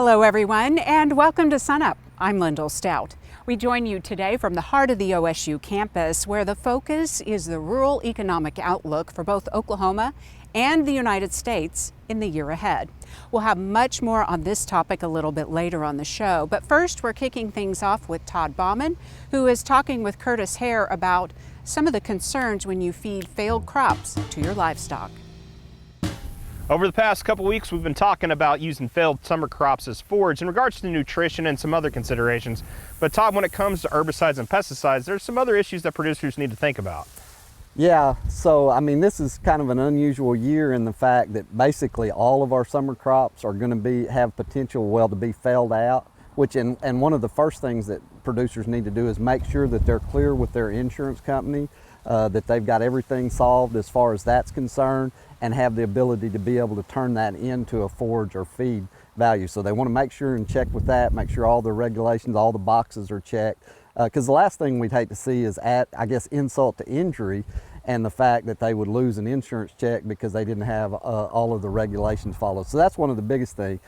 Hello everyone and welcome to SUNUP. I'm Lyndall Stout. We join you today from the heart of the OSU campus where the focus is the rural economic outlook for both Oklahoma and the United States in the year ahead. We'll have much more on this topic a little bit later on the show, but first we're kicking things off with Todd Baughman, who is talking with Curtis Hare about some of the concerns when you feed failed crops to your livestock. Over the past couple weeks, we've been talking about using failed summer crops as forage in regards to nutrition and some other considerations. But Todd, when it comes to herbicides and pesticides, there's some other issues that producers need to think about. Yeah, so I mean, this is kind of an unusual year in the fact that basically all of our summer crops are going to have potential, to be failed out, and one of the first things that producers need to do is make sure that they're clear with their insurance company, that they've got everything solved as far as that's concerned, and have the ability to be able to turn that into a forage or feed value. So they want to make sure and check with that, make sure all the regulations, all the boxes are checked. Because the last thing we'd hate to see is, insult to injury and the fact that they would lose an insurance check because they didn't have all of the regulations followed. So that's one of the biggest things.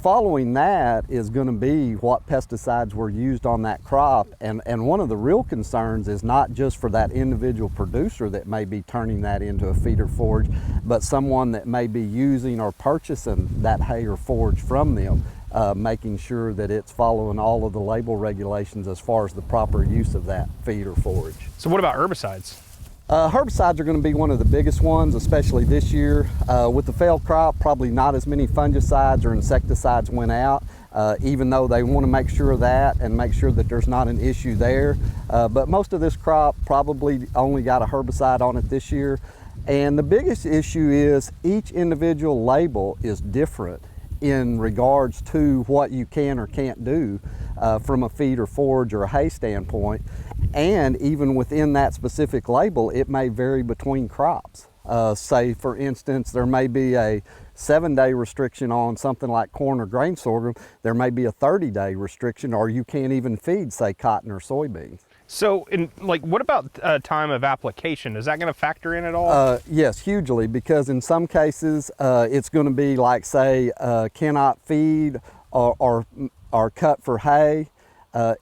Following that is going to be what pesticides were used on that crop, and one of the real concerns is not just for that individual producer that may be turning that into a feed or forage, but someone that may be using or purchasing that hay or forage from them, making sure that it's following all of the label regulations as far as the proper use of that feed or forage. So what about herbicides? Herbicides are going to be one of the biggest ones, especially this year. With the failed crop, probably not as many fungicides or insecticides went out, even though they want to make sure of that and make sure that there's not an issue there. But most of this crop probably only got a herbicide on it this year. And the biggest issue is each individual label is different in regards to what you can or can't do from a feed or forage or a hay standpoint. And even within that specific label, it may vary between crops. Say, for instance, there may be a 7-day restriction on something like corn or grain sorghum. There may be a 30-day restriction, or you can't even feed, say, cotton or soybeans. So, what about time of application? Is that going to factor in at all? Yes, hugely, because in some cases, it's going to be like, say, cannot feed or cut for hay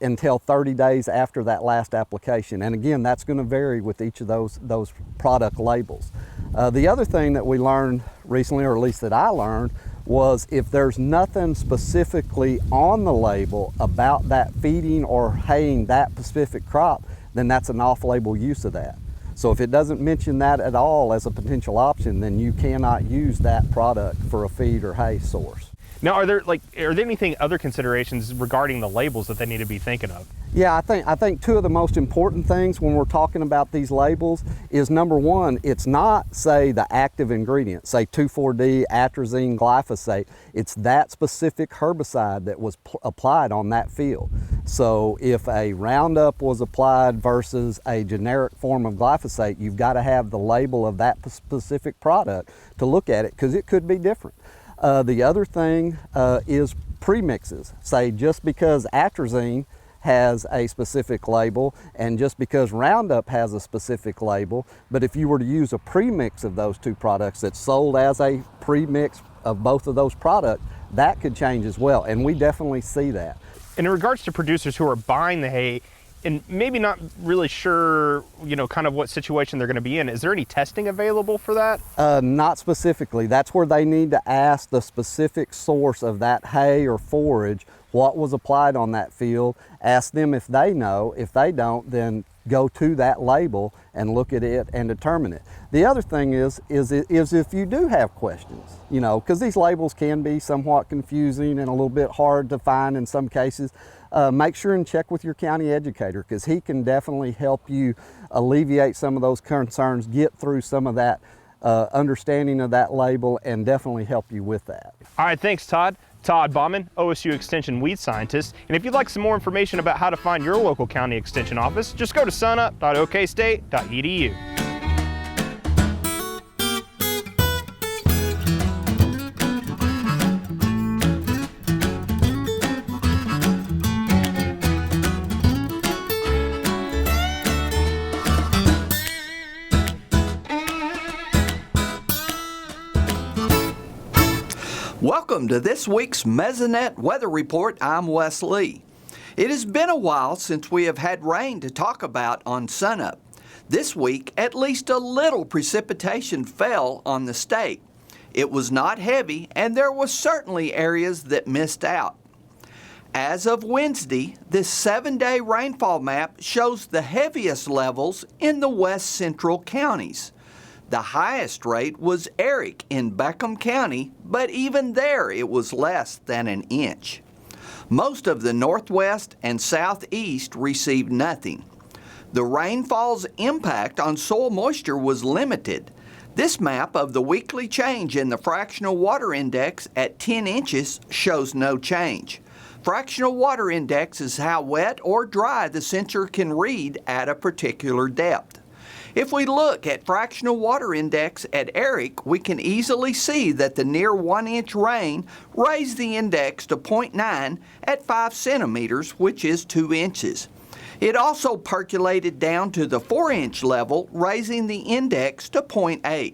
until 30 days after that last application. And again, that's going to vary with each of those product labels. The other thing that we learned recently, or at least that I learned, was if there's nothing specifically on the label about that feeding or haying that specific crop, then that's an off-label use of that. So if it doesn't mention that at all as a potential option, then you cannot use that product for a feed or hay source. Now, are there anything other considerations regarding the labels that they need to be thinking of? Yeah, I think two of the most important things when we're talking about these labels is, number one, it's not, say, the active ingredient, say 2,4-D, atrazine, glyphosate. It's that specific herbicide that was applied on that field. So if a Roundup was applied versus a generic form of glyphosate, you've got to have the label of that specific product to look at it, because it could be different. The other thing is premixes. Say, just because atrazine has a specific label and just because Roundup has a specific label, but if you were to use a premix of those two products that's sold as a premix of both of those products, that could change as well, and we definitely see that. And in regards to producers who are buying the hay and maybe not really sure, kind of what situation they're going to be in, is there any testing available for that? Not specifically. That's where they need to ask the specific source of that hay or forage, what was applied on that field, ask them if they know. If they don't, then go to that label and look at it and determine it. The other thing is if you do have questions, because these labels can be somewhat confusing and a little bit hard to find in some cases, make sure and check with your county educator, because he can definitely help you alleviate some of those concerns, get through some of that understanding of that label, and definitely help you with that. All right, thanks, Todd. Todd Baughman, OSU Extension weed scientist. And if you'd like some more information about how to find your local county extension office, just go to sunup.okstate.edu. Welcome to this week's Mesonet Weather Report. I'm Wes Lee. It has been a while since we have had rain to talk about on SUNUP. This week, at least a little precipitation fell on the state. It was not heavy, and there were certainly areas that missed out. As of Wednesday, this 7-day rainfall map shows the heaviest levels in the west central counties. The highest rate was Eric in Beckham County, but even there it was less than an inch. Most of the northwest and southeast received nothing. The rainfall's impact on soil moisture was limited. This map of the weekly change in the fractional water index at 10 inches shows no change. Fractional water index is how wet or dry the sensor can read at a particular depth. If we look at fractional water index at Eric, we can easily see that the near 1-inch rain raised the index to 0.9 at 5 centimeters, which is 2 inches. It also percolated down to the 4-inch level, raising the index to 0.8.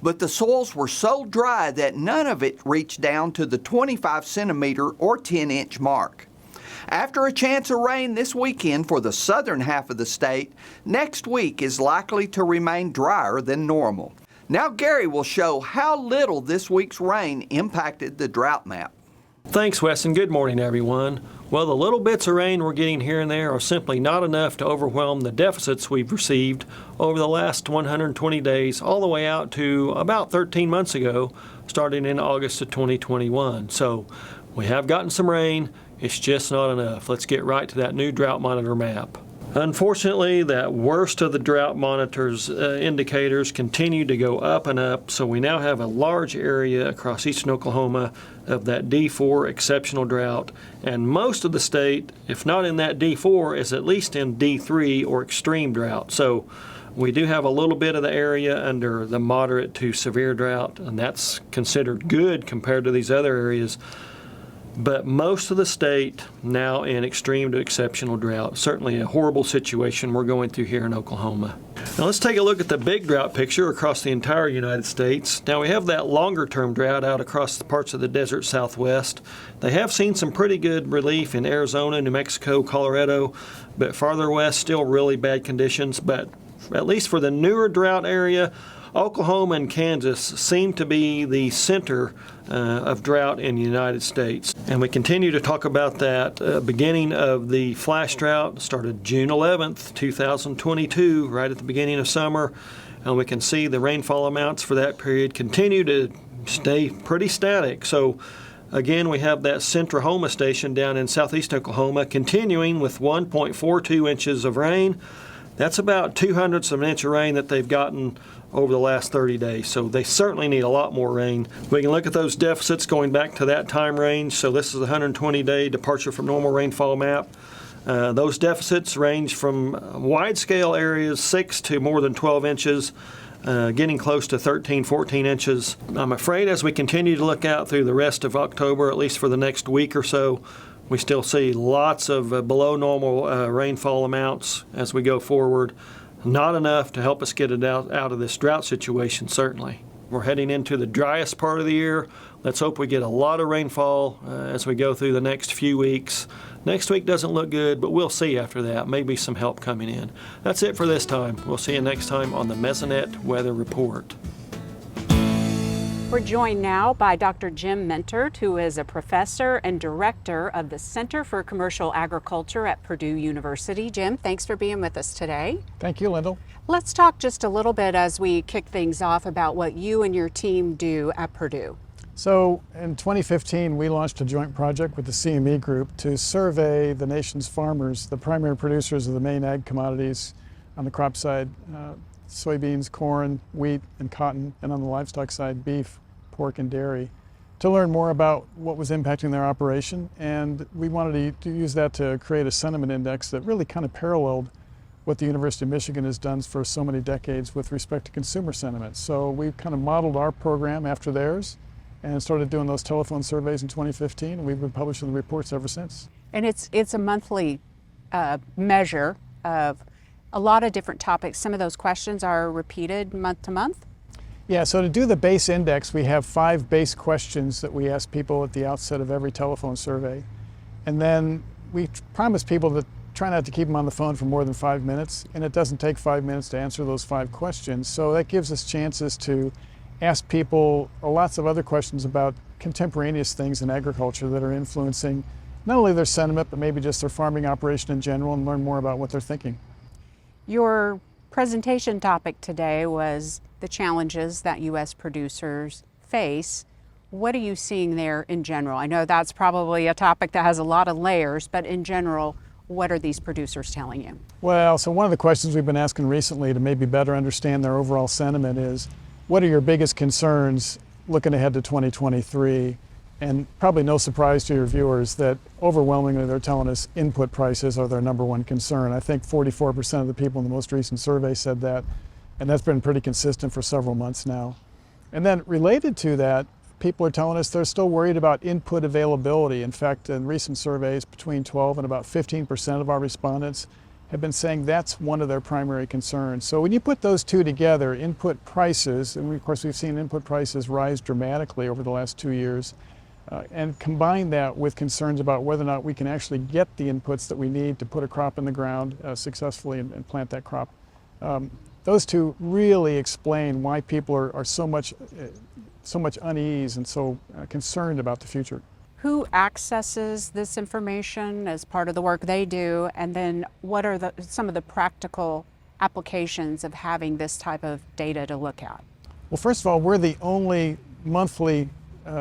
But the soils were so dry that none of it reached down to the 25 centimeter or 10-inch mark. After a chance of rain this weekend for the southern half of the state, next week is likely to remain drier than normal. Now Gary will show how little this week's rain impacted the drought map. Thanks, Wes, and good morning, everyone. Well, the little bits of rain we're getting here and there are simply not enough to overwhelm the deficits we've received over the last 120 days, all the way out to about 13 months ago, starting in August of 2021. So we have gotten some rain. It's just not enough. Let's get right to that new drought monitor map. Unfortunately, that worst of the drought monitors indicators continue to go up and up, so we now have a large area across eastern Oklahoma of that D4 exceptional drought, and most of the state, if not in that D4, is at least in D3 or extreme drought. So we do have a little bit of the area under the moderate to severe drought, and that's considered good compared to these other areas. But most of the state now in extreme to exceptional drought. Certainly a horrible situation we're going through here in Oklahoma. Now let's take a look at the big drought picture across the entire United States. Now we have that longer term drought out across the parts of the desert Southwest. They have seen some pretty good relief in Arizona, New Mexico, Colorado, but farther west still really bad conditions. But at least for the newer drought area, Oklahoma and Kansas seem to be the center of drought in the United States. And we continue to talk about that beginning of the flash drought. Started June 11th, 2022, right at the beginning of summer. And we can see the rainfall amounts for that period continue to stay pretty static. So again, we have that Centrahoma station down in southeast Oklahoma continuing with 1.42 inches of rain. That's about 2/100ths of an inch of rain that they've gotten over the last 30 days. So they certainly need a lot more rain. We can look at those deficits going back to that time range. So this is a 120-day departure from normal rainfall map. Those deficits range from wide-scale areas, 6 to more than 12 inches, getting close to 13, 14 inches. I'm afraid as we continue to look out through the rest of October, at least for the next week or so, we still see lots of below normal rainfall amounts as we go forward. Not enough to help us get it out of this drought situation, certainly. We're heading into the driest part of the year. Let's hope we get a lot of rainfall as we go through the next few weeks. Next week doesn't look good, but we'll see after that. Maybe some help coming in. That's it for this time. We'll see you next time on the Mesonet Weather Report. We're joined now by Dr. Jim Mintert, who is a professor and director of the Center for Commercial Agriculture at Purdue University. Jim, thanks for being with us today. Thank you, Lyndall. Let's talk just a little bit as we kick things off about what you and your team do at Purdue. So in 2015, we launched a joint project with the CME Group to survey the nation's farmers, the primary producers of the main ag commodities on the crop side, soybeans, corn, wheat, and cotton, and on the livestock side, beef, pork, and dairy, to learn more about what was impacting their operation. And we wanted to use that to create a sentiment index that really kind of paralleled what the University of Michigan has done for so many decades with respect to consumer sentiment. So we kind of modeled our program after theirs and started doing those telephone surveys in 2015, and we've been publishing the reports ever since. And it's a monthly measure of a lot of different topics. Some of those questions are repeated month to month? Yeah, so to do the base index, we have 5 base questions that we ask people at the outset of every telephone survey. And then we promise people to try not to keep them on the phone for more than 5 minutes, and it doesn't take 5 minutes to answer those 5 questions. So that gives us chances to ask people lots of other questions about contemporaneous things in agriculture that are influencing not only their sentiment, but maybe just their farming operation in general, and learn more about what they're thinking. Your presentation topic today was the challenges that U.S. producers face. What are you seeing there in general? I know that's probably a topic that has a lot of layers, but in general, what are these producers telling you? Well, so one of the questions we've been asking recently to maybe better understand their overall sentiment is, what are your biggest concerns looking ahead to 2023? And probably no surprise to your viewers that overwhelmingly they're telling us input prices are their number one concern. I think 44% of the people in the most recent survey said that, and that's been pretty consistent for several months now. And then related to that, people are telling us they're still worried about input availability. In fact, in recent surveys, between 12 and about 15% of our respondents have been saying that's one of their primary concerns. So when you put those two together, input prices, and of course we've seen input prices rise dramatically over the last 2 years, and combine that with concerns about whether or not we can actually get the inputs that we need to put a crop in the ground successfully and plant that crop. Those two really explain why people are so much unease and so concerned about the future. Who accesses this information as part of the work they do, and then what are some of the practical applications of having this type of data to look at? Well, first of all, we're the only monthly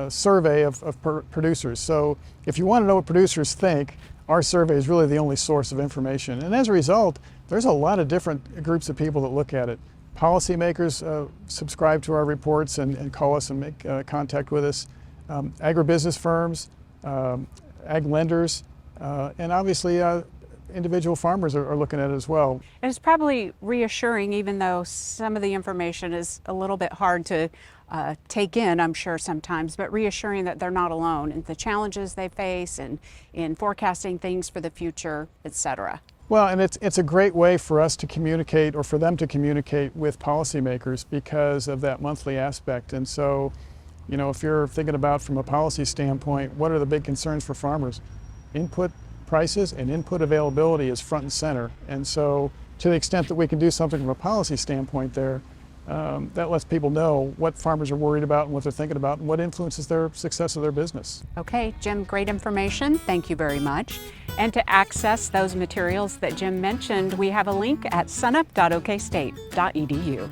survey of producers. So if you want to know what producers think, our survey is really the only source of information. And as a result, there's a lot of different groups of people that look at it. Policymakers subscribe to our reports and call us and make contact with us. Agribusiness firms, ag lenders, and obviously individual farmers are looking at it as well. And it's probably reassuring, even though some of the information is a little bit hard to take in, I'm sure sometimes, but reassuring that they're not alone in the challenges they face and in forecasting things for the future, etc. Well, and it's a great way for us to communicate, or for them to communicate with policymakers, because of that monthly aspect. And so, you know, if you're thinking about from a policy standpoint, what are the big concerns for farmers? Input prices and input availability is front and center. And so to the extent that we can do something from a policy standpoint there, that lets people know what farmers are worried about and what they're thinking about and what influences their success of their business. Okay, Jim, great information. Thank you very much. And to access those materials that Jim mentioned, we have a link at sunup.okstate.edu.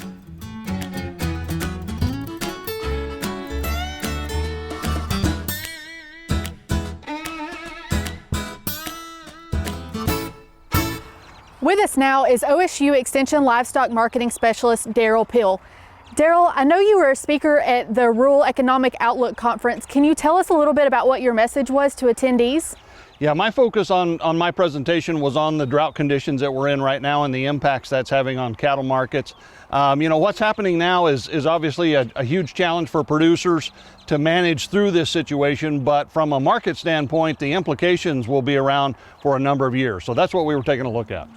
With us now is OSU Extension Livestock Marketing Specialist Derrell Peel. Derrell, I know you were a speaker at the Rural Economic Outlook Conference. Can you tell us a little bit about what your message was to attendees? Yeah, my focus on my presentation was on the drought conditions that we're in right now and the impacts that's having on cattle markets. You know, what's happening now is obviously a huge challenge for producers to manage through this situation, but from a market standpoint, the implications will be around for a number of years. So that's what we were taking a look at.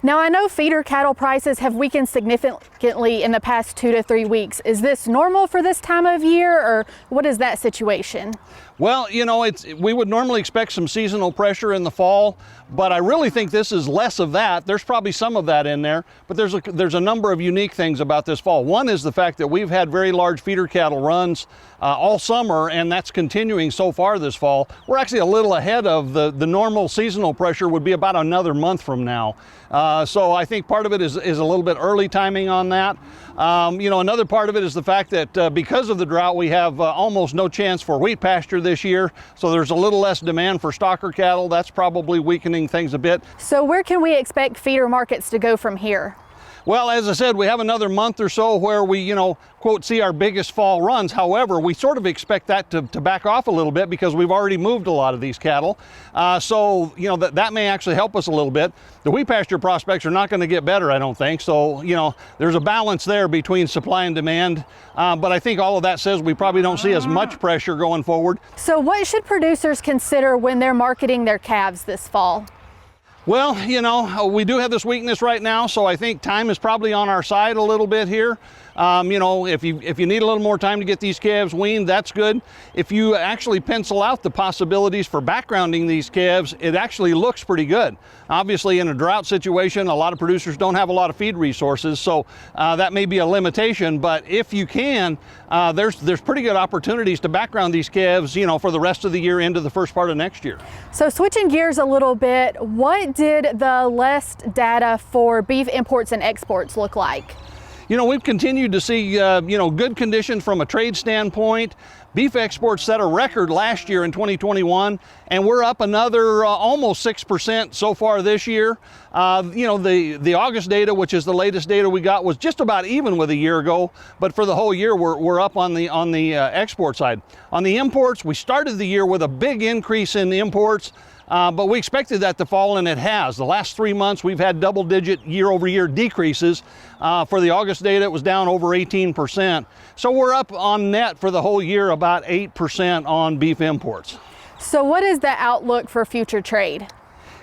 Now, I know feeder cattle prices have weakened significantly in the past 2 to 3 weeks. Is this normal for this time of year, or what is that situation? Well, you know, we would normally expect some seasonal pressure in the fall, but I really think this is less of that. There's probably some of that in there, but there's a number of unique things about this fall. One is the fact that we've had very large feeder cattle runs all summer, and that's continuing so far this fall. We're actually a little ahead of the normal seasonal pressure would be about another month from now. So I think part of it is a little bit early timing on that. You know, another part of it is the fact that because of the drought, we have almost no chance for wheat pasture this year. So there's a little less demand for stocker cattle. That's probably weakening things a bit. So where can we expect feeder markets to go from here? Well, as I said, we have another month or so where we, you know, quote, see our biggest fall runs. However, we sort of expect that to back off a little bit because we've already moved a lot of these cattle. So, you know, that may actually help us a little bit. The wheat pasture prospects are not going to get better, I don't think. So, you know, there's a balance there between supply and demand. But I think all of that says we probably don't see as much pressure going forward. So what should producers consider when they're marketing their calves this fall? Well, you know, we do have this weakness right now, so I think time is probably on our side a little bit here. You know, if you need a little more time to get these calves weaned, that's good. If you actually pencil out the possibilities for backgrounding these calves, it actually looks pretty good. Obviously, in a drought situation, a lot of producers don't have a lot of feed resources, so that may be a limitation. But if you can, there's pretty good opportunities to background these calves, you know, for the rest of the year into the first part of next year. So switching gears a little bit, what did the last data for beef imports and exports look like? You know, we've continued to see, you know, good conditions from a trade standpoint. Beef exports set a record last year in 2021, and we're up another almost 6% so far this year. You know, the August data, which is the latest data we got, was just about even with a year ago, but for the whole year, we're up on the export side. On the imports, we started the year with a big increase in imports. But we expected that to fall, and it has. The last 3 months, we've had double-digit year-over-year decreases. For the August data, it was down over 18%. So we're up on net for the whole year about 8% on beef imports. So what is the outlook for future trade?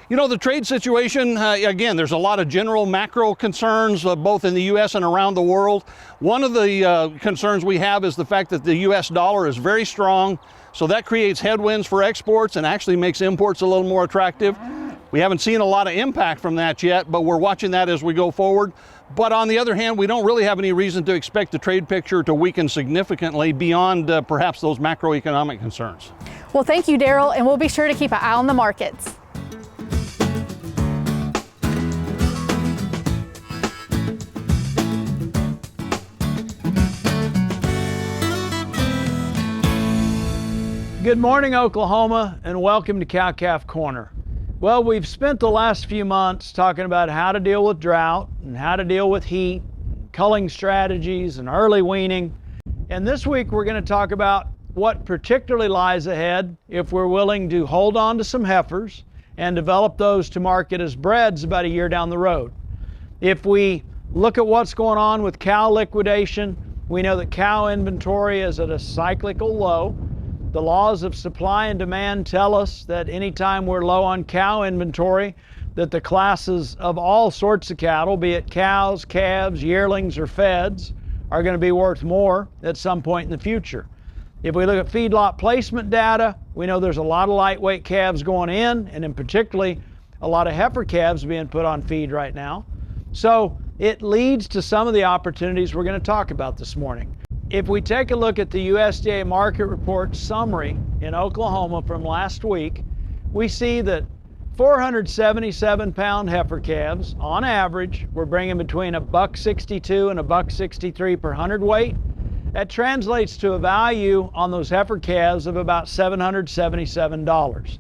You know, the trade situation, again, there's a lot of general macro concerns, both in the U.S. and around the world. One of the concerns we have is the fact that the U.S. dollar is very strong. So that creates headwinds for exports and actually makes imports a little more attractive. We haven't seen a lot of impact from that yet, but we're watching that as we go forward. But on the other hand, we don't really have any reason to expect the trade picture to weaken significantly beyond perhaps those macroeconomic concerns. Well, thank you, Derrell, and we'll be sure to keep an eye on the markets. Good morning, Oklahoma, and welcome to Cow-Calf Corner. Well, we've spent the last few months talking about how to deal with drought and how to deal with heat, culling strategies, and early weaning. And this week we're going to talk about what particularly lies ahead if we're willing to hold on to some heifers and develop those to market as breds about a year down the road. If we look at what's going on with cow liquidation, we know that cow inventory is at a cyclical low. The laws of supply and demand tell us that anytime we're low on cow inventory, that the classes of all sorts of cattle, be it cows, calves, yearlings, or feds, are going to be worth more at some point in the future. If we look at feedlot placement data, we know there's a lot of lightweight calves going in, and in particularly a lot of heifer calves being put on feed right now. So it leads to some of the opportunities we're going to talk about this morning. If we take a look at the USDA market report summary in Oklahoma from last week, we see that 477-pound heifer calves, on average, were bringing between $1.62 and $1.63 per hundredweight. That translates to a value on those heifer calves of about $777.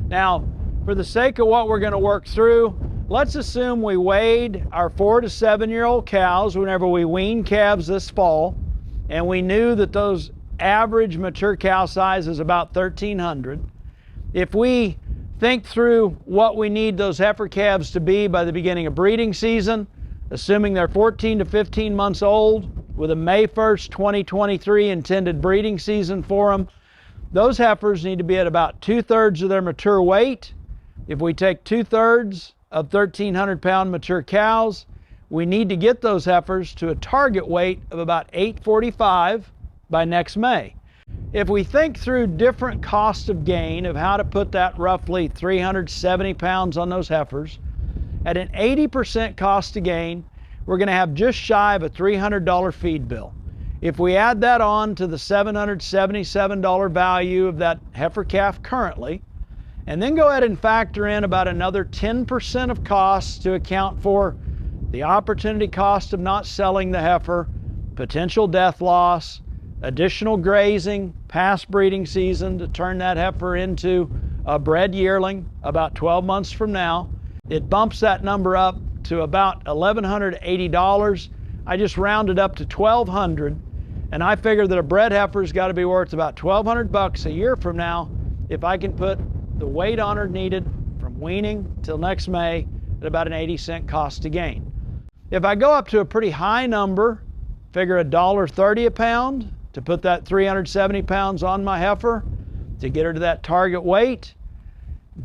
Now, for the sake of what we're going to work through, let's assume we weighed our 4 to 7-year-old cows whenever we wean calves this fall, and we knew that those average mature cow size is about 1,300. If we think through what we need those heifer calves to be by the beginning of breeding season, assuming they're 14 to 15 months old with a May 1st, 2023 intended breeding season for them, those heifers need to be at about 2/3 of their mature weight. If we take 2/3 of 1,300-pound mature cows, we need to get those heifers to a target weight of about 845 by next May. If we think through different costs of gain of how to put that roughly 370 pounds on those heifers, at an 80% cost to gain, we're going to have just shy of a $300 feed bill. If we add that on to the $777 value of that heifer calf currently, and then go ahead and factor in about another 10% of costs to account for the opportunity cost of not selling the heifer, potential death loss, additional grazing, past breeding season to turn that heifer into a bred yearling about 12 months from now, it bumps that number up to about $1,180. I just rounded up to $1,200, and I figure that a bred heifer's got to be worth about $1,200 a year from now if I can put the weight on her needed from weaning till next May at about an 80-cent cost to gain. If I go up to a pretty high number, figure $1.30 a pound to put that 370 pounds on my heifer to get her to that target weight,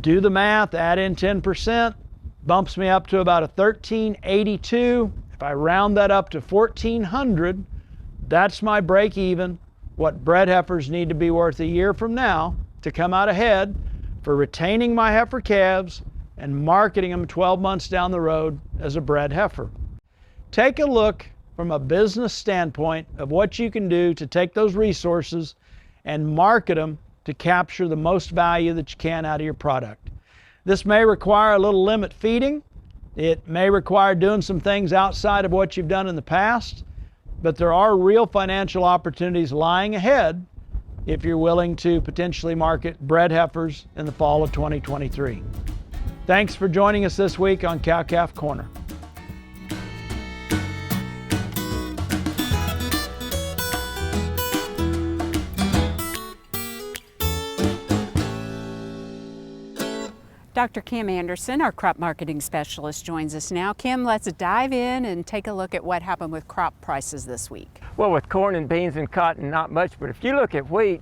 do the math, add in 10%, bumps me up to about a 1382. If I round that up to 1400, that's my break even, what bred heifers need to be worth a year from now to come out ahead for retaining my heifer calves and marketing them 12 months down the road as a bred heifer. Take a look from a business standpoint of what you can do to take those resources and market them to capture the most value that you can out of your product. This may require a little limit feeding. It may require doing some things outside of what you've done in the past, but there are real financial opportunities lying ahead if you're willing to potentially market bred heifers in the fall of 2023. Thanks for joining us this week on Cow-Calf Corner. Dr. Kim Anderson, our crop marketing specialist, joins us now. Kim, let's dive in and take a look at what happened with crop prices this week. Well, with corn and beans and cotton, not much, but if you look at wheat,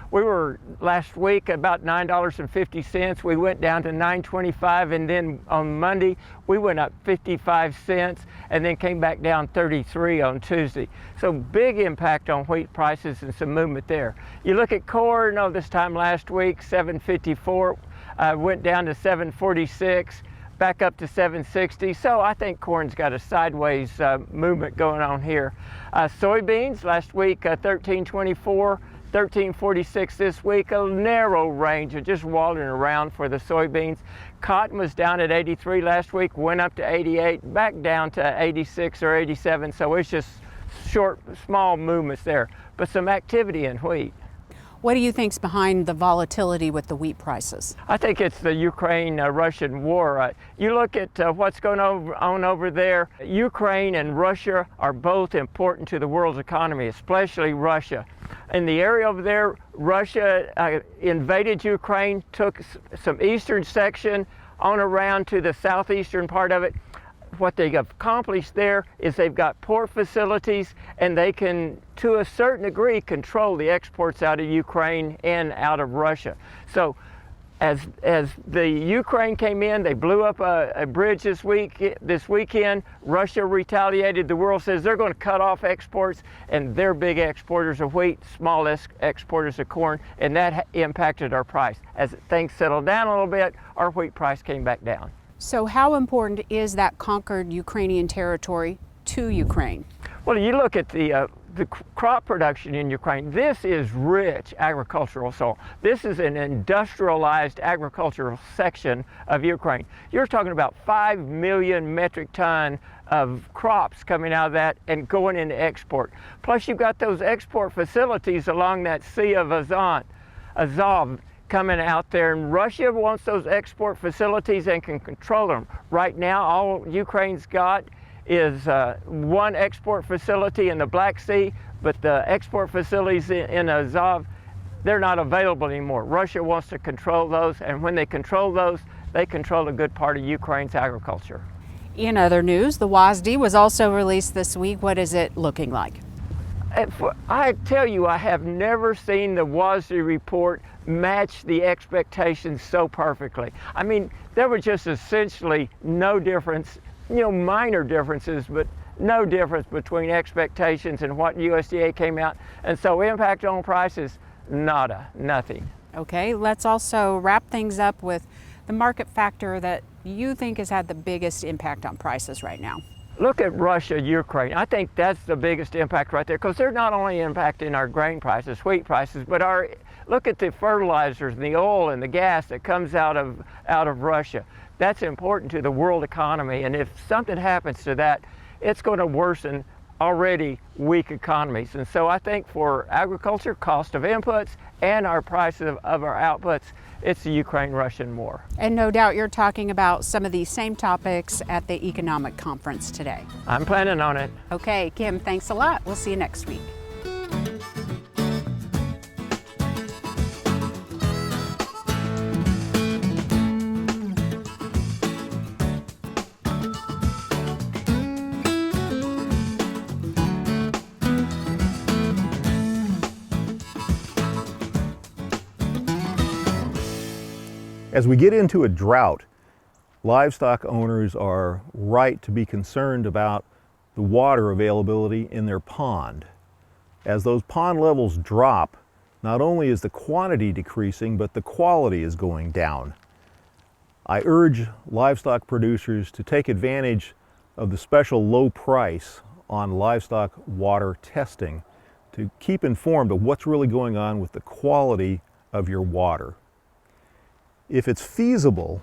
we were last week about $9.50. We went down to $9.25, and then on Monday we went up 55 cents and then came back down 33 on Tuesday. So big impact on wheat prices and some movement there. You look at corn, this time last week, $7.54. Went down to $7.46, back up to $7.60. So I think corn's got a sideways movement going on here. Soybeans last week, $13.24, $13.46 this week, a narrow range of just wandering around for the soybeans. Cotton was down at 83 last week, went up to 88, back down to 86 or 87. So it's just short, small movements there, but some activity in wheat. What do you think's behind the volatility with the wheat prices? I think it's the Ukraine-Russian war. You look at what's going on over there. Ukraine and Russia are both important to the world's economy, especially Russia. In the area over there, Russia invaded Ukraine, took some eastern section on around to the southeastern part of it. What they've accomplished there is they've got port facilities, and they can, to a certain degree, control the exports out of Ukraine and out of Russia. So as the Ukraine came in, they blew up a bridge this weekend. Russia retaliated. The world says they're going to cut off exports, and they're big exporters of wheat, small exporters of corn, and that impacted our price. As things settled down a little bit, our wheat price came back down. So how important is that conquered Ukrainian territory to Ukraine? Well, you look at the crop production in Ukraine. This is rich agricultural soil. This is an industrialized agricultural section of Ukraine. You're talking about 5 million metric ton of crops coming out of that and going into export. Plus you've got those export facilities along that Sea of Azov coming out there, and Russia wants those export facilities and can control them. Right now, all Ukraine's got is one export facility in the Black Sea, but the export facilities in Azov, they're not available anymore. Russia wants to control those, and when they control those, they control a good part of Ukraine's agriculture. In other news, the WASDE was also released this week. What is it looking like? I tell you, I have never seen the WASDE report match the expectations so perfectly. I mean, there were just essentially no difference, minor differences, but no difference between expectations and what USDA came out. And so impact on prices, nada, nothing. Okay, let's also wrap things up with the market factor that you think has had the biggest impact on prices right now. Look at Russia, Ukraine. I think that's the biggest impact right there, because they're not only impacting our grain prices, wheat prices, but look at the fertilizers and the oil and the gas that comes out of Russia. That's important to the world economy, and if something happens to that, it's going to worsen already weak economies. And so I think for agriculture, cost of inputs, and our price of our outputs, it's the Ukraine-Russian war. And no doubt you're talking about some of these same topics at the economic conference today. I'm planning on it. Okay, Kim, thanks a lot. We'll see you next week. As we get into a drought, livestock owners are right to be concerned about the water availability in their pond. As those pond levels drop, not only is the quantity decreasing, but the quality is going down. I urge livestock producers to take advantage of the special low price on livestock water testing to keep informed of what's really going on with the quality of your water. If it's feasible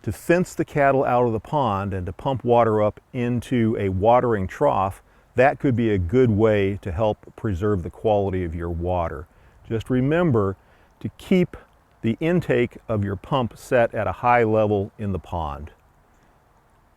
to fence the cattle out of the pond and to pump water up into a watering trough, that could be a good way to help preserve the quality of your water. Just remember to keep the intake of your pump set at a high level in the pond.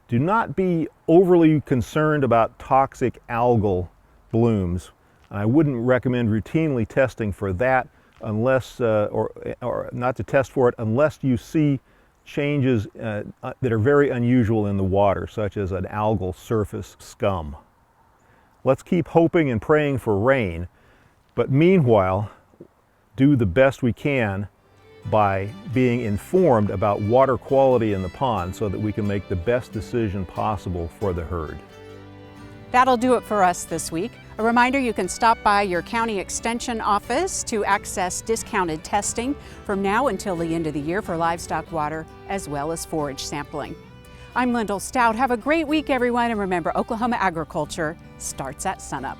Do not be overly concerned about toxic algal blooms. I wouldn't recommend routinely testing for that unless, or not to test for it unless you see changes that are very unusual in the water, such as an algal surface scum. Let's keep hoping and praying for rain, but meanwhile, do the best we can by being informed about water quality in the pond so that we can make the best decision possible for the herd. That'll do it for us this week. A reminder, you can stop by your county extension office to access discounted testing from now until the end of the year for livestock water as well as forage sampling. I'm Lyndall Stout. Have a great week, everyone, and remember, Oklahoma agriculture starts at sunup.